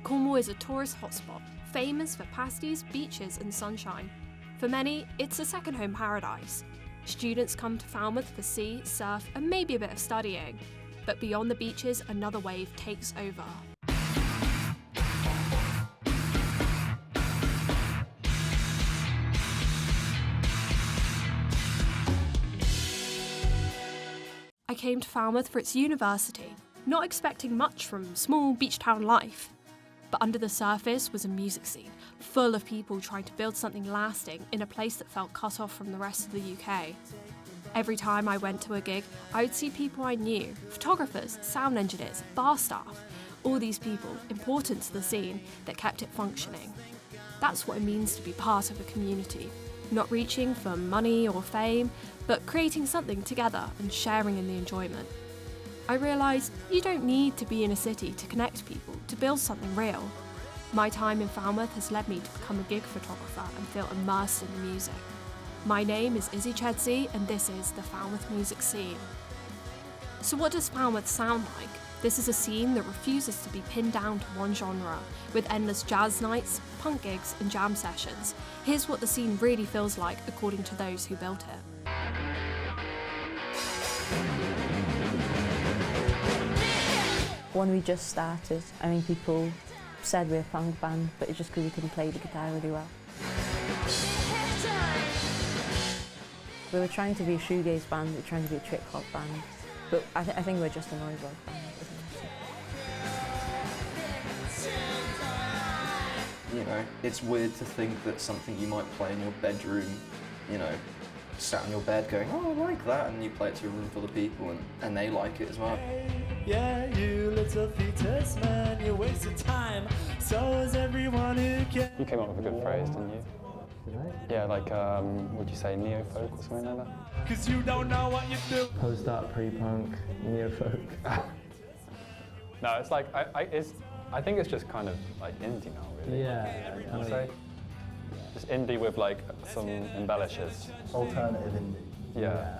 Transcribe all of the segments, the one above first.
Cornwall is a tourist hotspot, famous for pasties, beaches and sunshine. For many, it's a second home paradise. Students come to Falmouth for sea, surf and maybe a bit of studying. But beyond the beaches, another wave takes over. I came to Falmouth for its university, not expecting much from small beach town life. But under the surface was a music scene, full of people trying to build something lasting in a place that felt cut off from the rest of the UK. Every time I went to a gig, I would see people I knew, photographers, sound engineers, bar staff, all these people important to the scene that kept it functioning. That's what it means to be part of a community, not reaching for money or fame, but creating something together and sharing in the enjoyment. I realised you don't need to be in a city to connect people, to build something real. My time in Falmouth has led me to become a gig photographer and feel immersed in the music. My name is Izzy Chedsey and this is the Falmouth music scene. So what does Falmouth sound like? This is a scene that refuses to be pinned down to one genre, with endless jazz nights, punk gigs and jam sessions. Here's what the scene really feels like according to those who built it. When we just started, people said we were a punk band, but it's just because we couldn't play the guitar really well. We were trying to be a shoegaze band, we were trying to be a trip hop band, but I think we're just a noise rock band. You know, it's weird to think that something you might play in your bedroom, you know, sat on your bed going, oh, I like that, and you play it to a room full of people and they like it as well. Yeah, you little fetus man, you wasted time. So is everyone who can. You came up with a good phrase, didn't you? Did I? Yeah, like, would you say neo-folk or something like that? Cause you don't know what you do. Post-art, pre-punk, neo-folk. No, it's like, I think it's just kind of like indie now, really. Yeah. I'd say. Just indie with like some embellishes. Alternative indie. Yeah.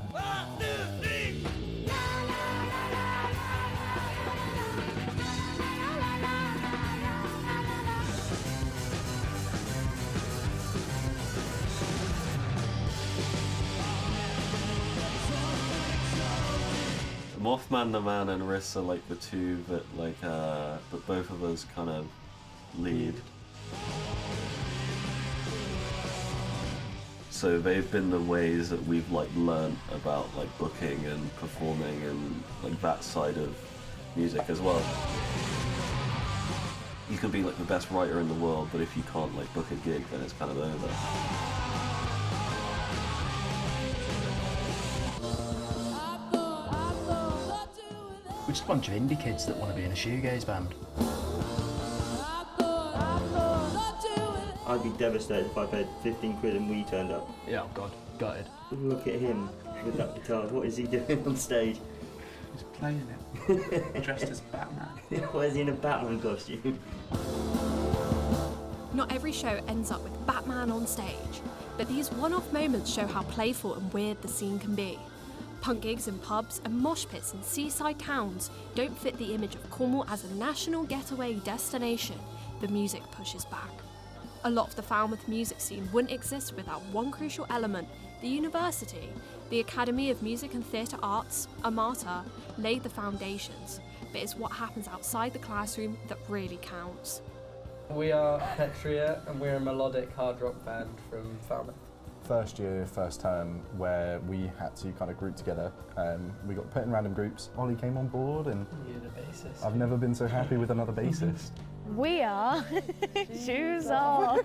Mothman, the Man, and Riss are like the two that that both of us kind of lead. So they've been the ways that we've learnt about booking and performing and that side of music as well. You can be the best writer in the world, but if you can't book a gig, then it's kind of over. We're just a bunch of indie kids that want to be in a shoegaze band. I'd be devastated if I paid 15 quid and we turned up. Yeah, oh God, gutted. Look at him with that guitar. What is he doing on stage? He's playing it. Dressed as Batman. Why is he in a Batman costume? Not every show ends up with Batman on stage, but these one-off moments show how playful and weird the scene can be. Punk gigs in pubs and mosh pits in seaside towns don't fit the image of Cornwall as a national getaway destination. The music pushes back. A lot of the Falmouth music scene wouldn't exist without one crucial element: the university. The Academy of Music and Theatre Arts, Armata, laid the foundations, but it's what happens outside the classroom that really counts. We are Petria and we're a melodic hard rock band from Falmouth. First year, first term, where we had to kind of group together. We got put in random groups. Ollie came on board and You're the bassist. I've never been so happy with another bassist. We are shoes off.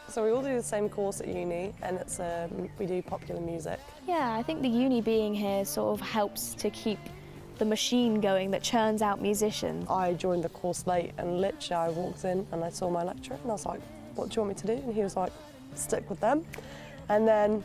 So we all do the same course at uni, and it's we do popular music. Yeah, I think the uni being here sort of helps to keep the machine going that churns out musicians. I joined the course late, and literally I walked in and I saw my lecturer and I was like, what do you want me to do? And he was like, stick with them. And then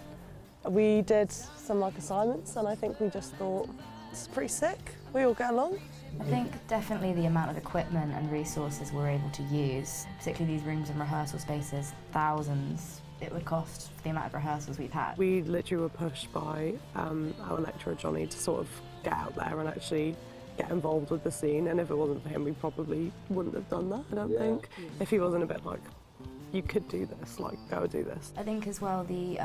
we did some assignments, and I think we just thought, this is pretty sick. We all get along. I think definitely the amount of equipment and resources we're able to use, particularly these rooms and rehearsal spaces, thousands it would cost for the amount of rehearsals we've had. We literally were pushed by our lecturer Johnny to sort of get out there and actually get involved with the scene, and if it wasn't for him, we probably wouldn't have done that, I don't think. If he wasn't a bit like, you could do this, like, go do this. I think as well the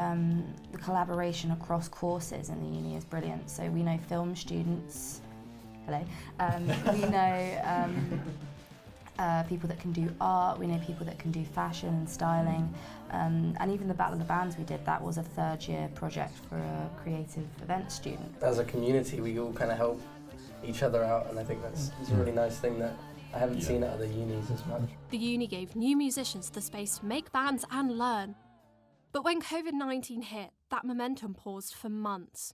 collaboration across courses in the uni is brilliant. So we know film students, hello, we know people that can do art, we know people that can do fashion and styling, and even the Battle of the Bands we did, that was a third-year project for a creative events student. As a community, we all kind of help each other out, and I think that's a really nice thing that I haven't seen at other unis as much. The uni gave new musicians the space to make bands and learn. But when COVID-19 hit, that momentum paused for months.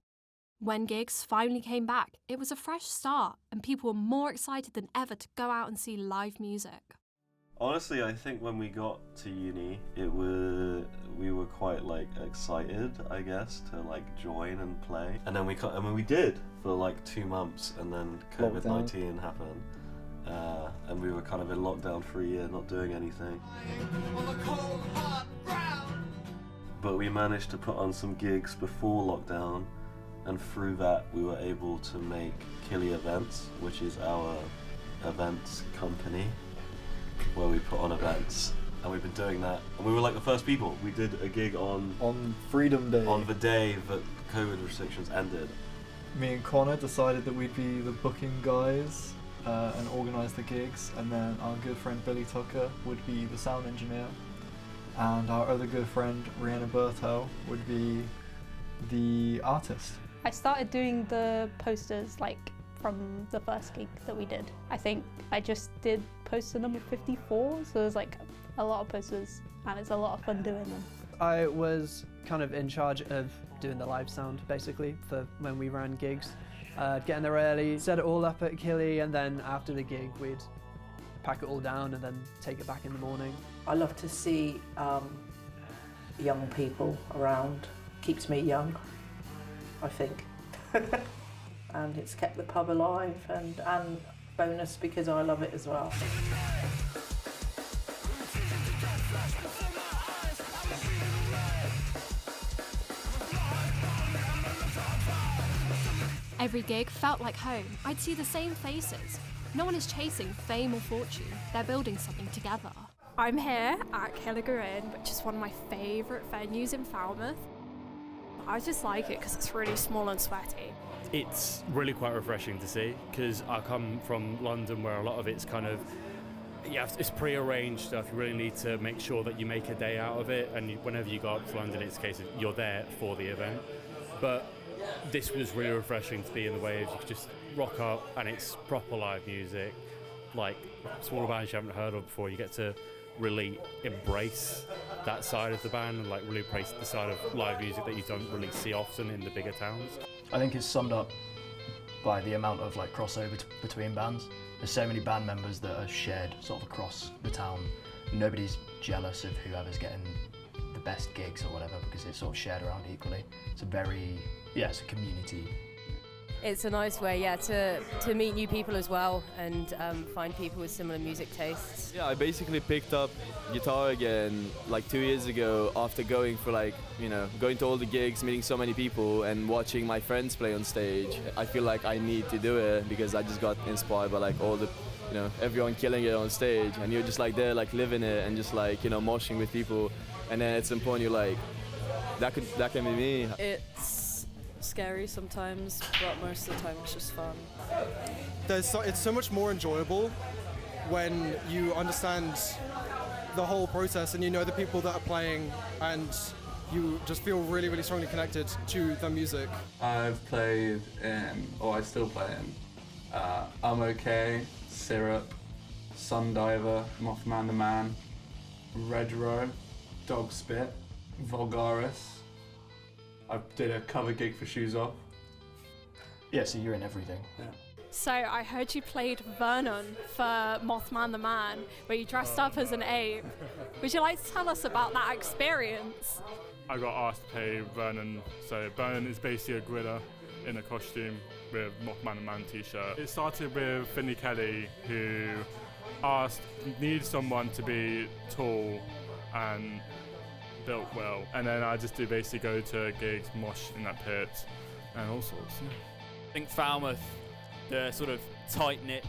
When gigs finally came back, it was a fresh start, and people were more excited than ever to go out and see live music. Honestly, I think when we got to uni, we were quite like excited, I guess, to like join and play. And then we did for like 2 months, and then COVID-19 happened. And we were kind of in lockdown for a year, not doing anything. But we managed to put on some gigs before lockdown, and through that we were able to make Killy Events, which is our events company, where we put on events. And we've been doing that, and we were like the first people. We did a gig on Freedom Day. on the day that COVID restrictions ended. Me and Connor decided that we'd be the booking guys and organise the gigs, and then our good friend Billy Tucker would be the sound engineer, and our other good friend Rihanna Berto would be the artist. I started doing the posters like from the first gig that we did. I think I just did poster number 54, so there's like a lot of posters and it's a lot of fun doing them. I was kind of in charge of doing the live sound basically for when we ran gigs. Get in there early, set it all up at Killy, and then after the gig we'd pack it all down and then take it back in the morning. I love to see young people around. Keeps me young, I think. And it's kept the pub alive, and bonus because I love it as well. Every gig felt like home. I'd see the same faces. No one is chasing fame or fortune. They're building something together. I'm here at Killigrew Inn, which is one of my favourite venues in Falmouth. I just like it because it's really small and sweaty. It's really quite refreshing to see, because I come from London where a lot of it's kind of, it's pre-arranged stuff. You really need to make sure that you make a day out of it, and whenever you go up to London, it's a case of you're there for the event. But this was really refreshing to be in the waves. You could just rock up and it's proper live music, like smaller bands you haven't heard of before. You get to really embrace that side of the band and like really embrace the side of live music that you don't really see often in the bigger towns. I think it's summed up by the amount of like crossover between bands. There's so many band members that are shared sort of across the town. Nobody's jealous of whoever's getting the best gigs or whatever, because it's sort of shared around equally. It's it's a community. It's a nice way, to meet new people as well and find people with similar music tastes. Yeah, I basically picked up guitar again like 2 years ago after going for going to all the gigs, meeting so many people and watching my friends play on stage. I feel like I need to do it because I just got inspired by like all the, everyone killing it on stage, and you're just like there like living it and just like, moshing with people, and then at some point you're like, that can be me. It's scary sometimes, but most of the time it's just fun. It's so much more enjoyable when you understand the whole process and you know the people that are playing, and you just feel really, really strongly connected to the music. I've played in, or I still play in, I'm OK, Syrup, Sundiver, Mothman the Man, Red Row, Dog Spit, Vulgaris. I did a cover gig for Shoes Off. Yeah, so you're in everything. Yeah. So I heard you played Vernon for Mothman the Man, where you dressed up as an ape. Would you like to tell us about that experience? I got asked to play Vernon. So Vernon is basically a gorilla in a costume with Mothman the Man t-shirt. It started with Finley Kelly, who needed someone to be tall and built well, and then I just do basically go to gigs, mosh in that pit, and all sorts. I think Falmouth, the sort of tight-knit,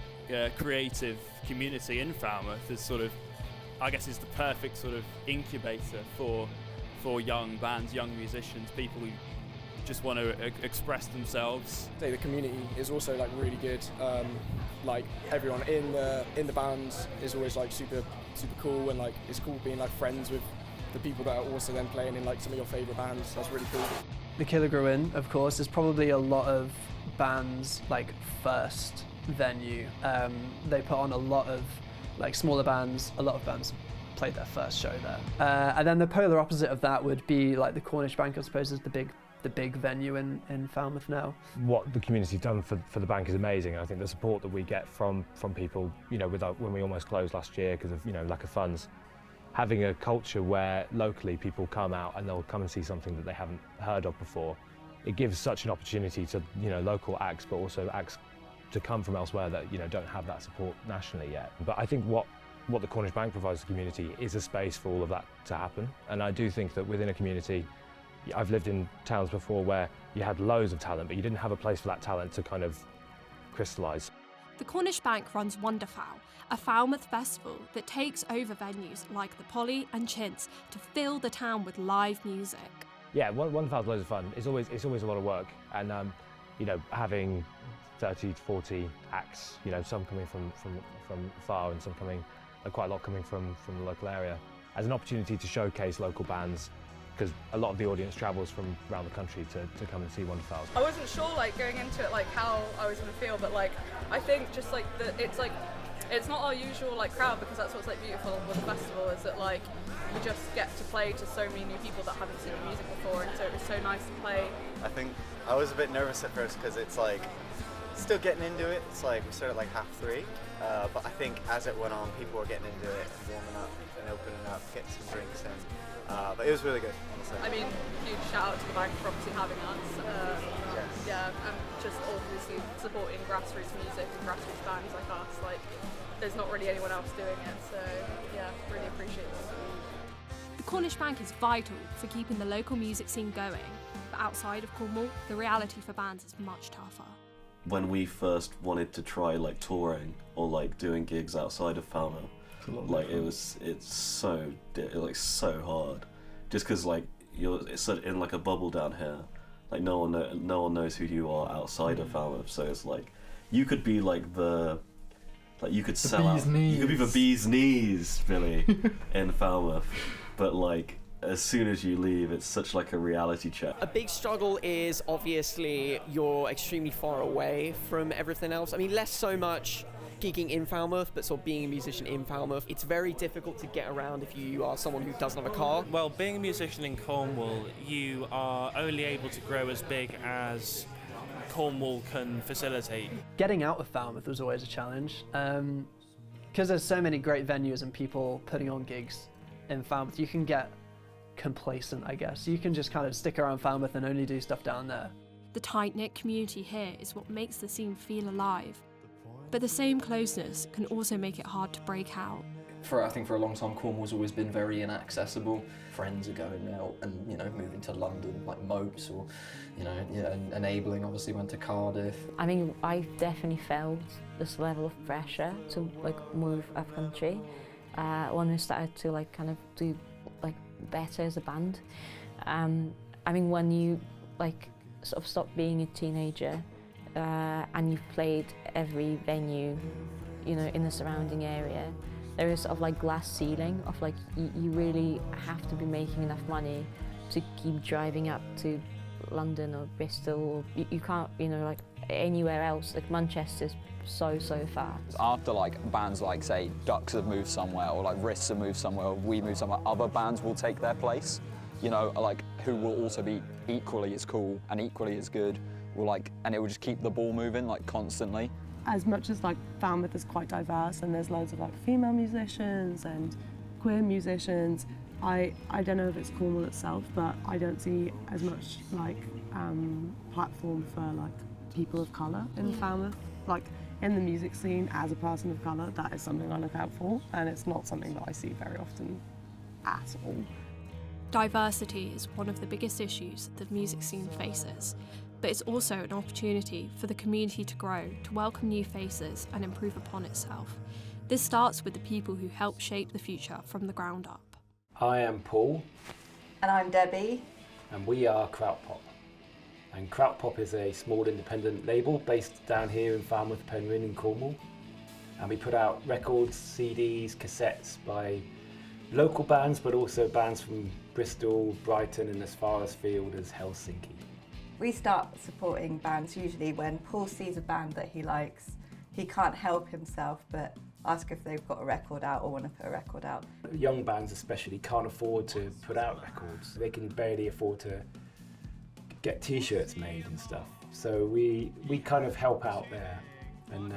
creative community in Falmouth is sort of, I guess, is the perfect sort of incubator for young bands, young musicians, people who just want to express themselves. The community is also like really good. Like everyone in the band is always like super cool, and like it's cool being like friends with the people that are also then playing in like some of your favourite bands. That's really cool. The Killer Grew In, of course, is probably a lot of bands' like first venue. They put on a lot of like smaller bands. A lot of bands played their first show there. And then the polar opposite of that would be like the Cornish Bank, I suppose, is the big venue in Falmouth now. What the community's done for the bank is amazing. I think the support that we get from people, you know, when we almost closed last year because of, you know, lack of funds, having a culture where locally people come out and they'll come and see something that they haven't heard of before, it gives such an opportunity to, you know, local acts, but also acts to come from elsewhere that, you know, don't have that support nationally yet. But I think what the Cornish Bank provides the community is a space for all of that to happen. And I do think that within a community, I've lived in towns before where you had loads of talent, but you didn't have a place for that talent to kind of crystallise. The Cornish Bank runs Wonderfowl, a Falmouth festival that takes over venues like the Polly and Chintz to fill the town with live music. Yeah, Wonderfowl's loads of fun. It's always a lot of work, and you know, having 30 to 40 acts, you know, some coming from far and some coming, quite a lot coming from the local area, as an opportunity to showcase local bands, because a lot of the audience travels from around the country to come and see Wonderfowl. I wasn't sure, like, going into it, like, how I was going to feel, but, like, I think just, like, it's not our usual, like, crowd, because that's what's, like, beautiful with the festival, is that, like, you just get to play to so many new people that haven't seen your music before, and so it was so nice to play. I think I was a bit nervous at first, because it's, like, still getting into it. It's, like, we started, like, 3:30, but I think as it went on, people were getting into it and warming up and opening up, getting some drinks in. But it was really good, honestly. I mean, huge shout out to the bank for obviously having us. Yeah, and just obviously supporting grassroots music and grassroots bands like us. Like, there's not really anyone else doing it, so yeah, really appreciate it. The Cornish Bank is vital for keeping the local music scene going, but outside of Cornwall, the reality for bands is much tougher. When we first wanted to try like touring or like doing gigs outside of Falmouth, like it's so hard, just because like it's sort of in like a bubble down here, like no one knows who you are outside of Falmouth, so it's like you could be like you could sell out, you could be the bee's knees really in Falmouth, but like as soon as you leave, it's such like a reality check. A big struggle is obviously you're extremely far away from everything else. I mean, less so much gigging in Falmouth, but sort of being a musician in Falmouth. It's very difficult to get around if you are someone who doesn't have a car. Well, being a musician in Cornwall, you are only able to grow as big as Cornwall can facilitate. Getting out of Falmouth was always a challenge, because there's so many great venues and people putting on gigs in Falmouth. You can get complacent, I guess. You can just kind of stick around Falmouth and only do stuff down there. The tight-knit community here is what makes the scene feel alive. But the same closeness can also make it hard to break out. I think for a long time, Cornwall's always been very inaccessible. Friends are going out and, you know, moving to London, like Mopes, or, you know, yeah, and Enabling obviously went to Cardiff. I mean, I definitely felt this level of pressure to like move up country when we started to like kind of do like better as a band. I mean, when you like sort of stop being a teenager and you've played every venue, you know, in the surrounding area, there is sort of like glass ceiling of like you really have to be making enough money to keep driving up to London or Bristol. Or you can't, you know, like anywhere else. Like Manchester's so far. After like bands like say Ducks have moved somewhere, or like Wrists have moved somewhere, or we move somewhere, other bands will take their place. You know, like who will also be equally as cool and equally as good. Will like, and it will just keep the ball moving like constantly. As much as like Falmouth is quite diverse and there's loads of like female musicians and queer musicians, I don't know if it's Cornwall itself, but I don't see as much like platform for like people of colour in Falmouth. Like in the music scene, as a person of colour, that is something I look out for, and it's not something that I see very often at all. Diversity is one of the biggest issues the music scene faces, but it's also an opportunity for the community to grow, to welcome new faces and improve upon itself. This starts with the people who help shape the future from the ground up. I am Paul. And I'm Debbie. And we are Kraut Pop. And Kraut Pop is a small independent label based down here in Falmouth, Penryn in Cornwall. And we put out records, CDs, cassettes by local bands, but also bands from Bristol, Brighton, and as far afield as Helsinki. We start supporting bands usually when Paul sees a band that he likes. He can't help himself but ask if they've got a record out or want to put a record out. Young bands especially can't afford to put out records. They can barely afford to get t-shirts made and stuff. So we kind of help out there. And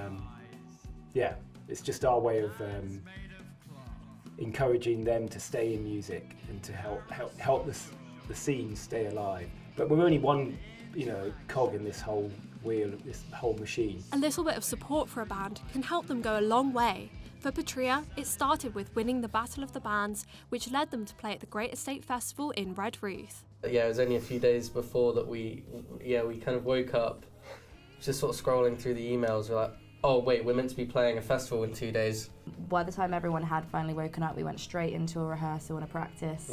yeah, it's just our way of encouraging them to stay in music and to help the scene stay alive. But we're only one, cog in this whole wheel, this whole machine. A little bit of support for a band can help them go a long way. For Patria, it started with winning the Battle of the Bands, which led them to play at the Great Estate Festival in Redruth. Yeah, it was only a few days before that we kind of woke up, just sort of scrolling through the emails. We're like, oh wait, we're meant to be playing a festival in 2 days. By the time everyone had finally woken up, we went straight into a rehearsal and a practice,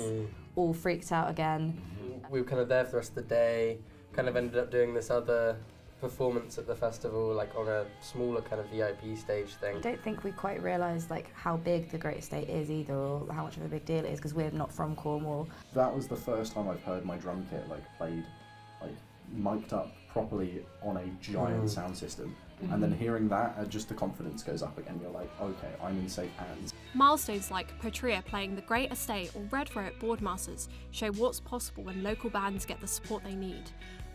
all freaked out again. We were kind of there for the rest of the day, kind of ended up doing this other performance at the festival, like on a smaller kind of VIP stage thing. I don't think we quite realised how big the Great Estate is either, or how much of a big deal it is, because we're not from Cornwall. That was the first time I've heard my drum kit played mic'd up properly on a giant sound system. And then hearing that, just the confidence goes up again. You're like, okay, I'm in safe hands. Milestones like Patria playing the Great Estate or Red Row at Boardmasters show what's possible when local bands get the support they need.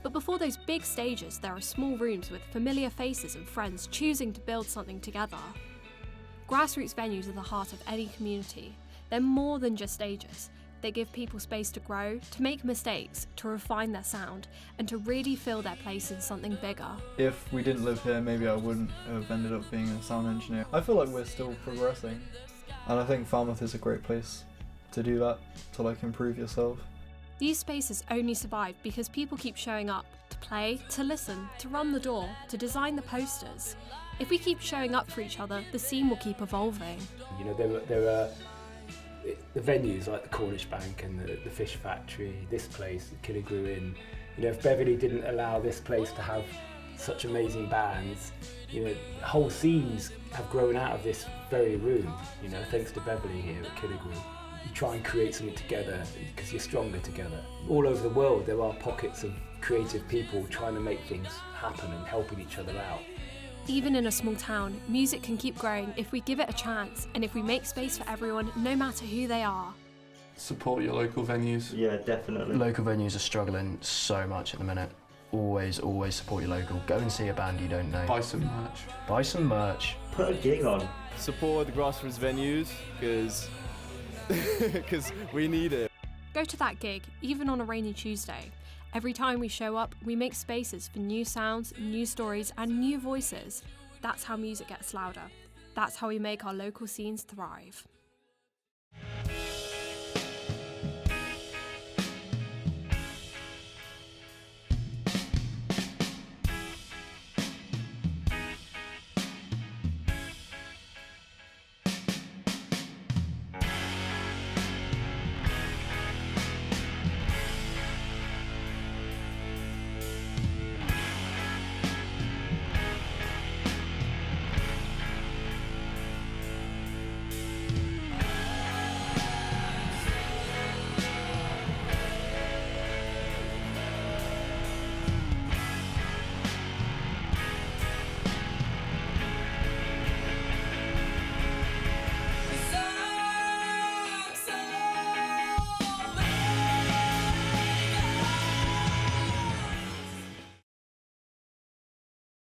But before those big stages, there are small rooms with familiar faces and friends choosing to build something together. Grassroots venues are the heart of any community. They're more than just stages. They give people space to grow, to make mistakes, to refine their sound, and to really feel their place in something bigger. If we didn't live here, maybe I wouldn't have ended up being a sound engineer. I feel like we're still progressing, and I think Falmouth is a great place to do that, to improve yourself. These spaces only survive because people keep showing up to play, to listen, to run the door, to design the posters. If we keep showing up for each other, the scene will keep evolving. There are the venues like the Cornish Bank and the Fish Factory, this place, the Killigrew Inn. If Beverley didn't allow this place to have such amazing bands, whole scenes have grown out of this very room, thanks to Beverley here at Killigrew. You try and create something together because you're stronger together. All over the world there are pockets of creative people trying to make things happen and helping each other out. Even in a small town, music can keep growing if we give it a chance and if we make space for everyone, no matter who they are. Support your local venues. Yeah, definitely. Local venues are struggling so much at the minute. Always support your local. Go and see a band you don't know. Buy some merch. Buy some merch. Put a gig on. Support the Grassroots venues, because we need it. Go to that gig, even on a rainy Tuesday. Every time we show up, we make spaces for new sounds, new stories, and new voices. That's how music gets louder. That's how we make our local scenes thrive.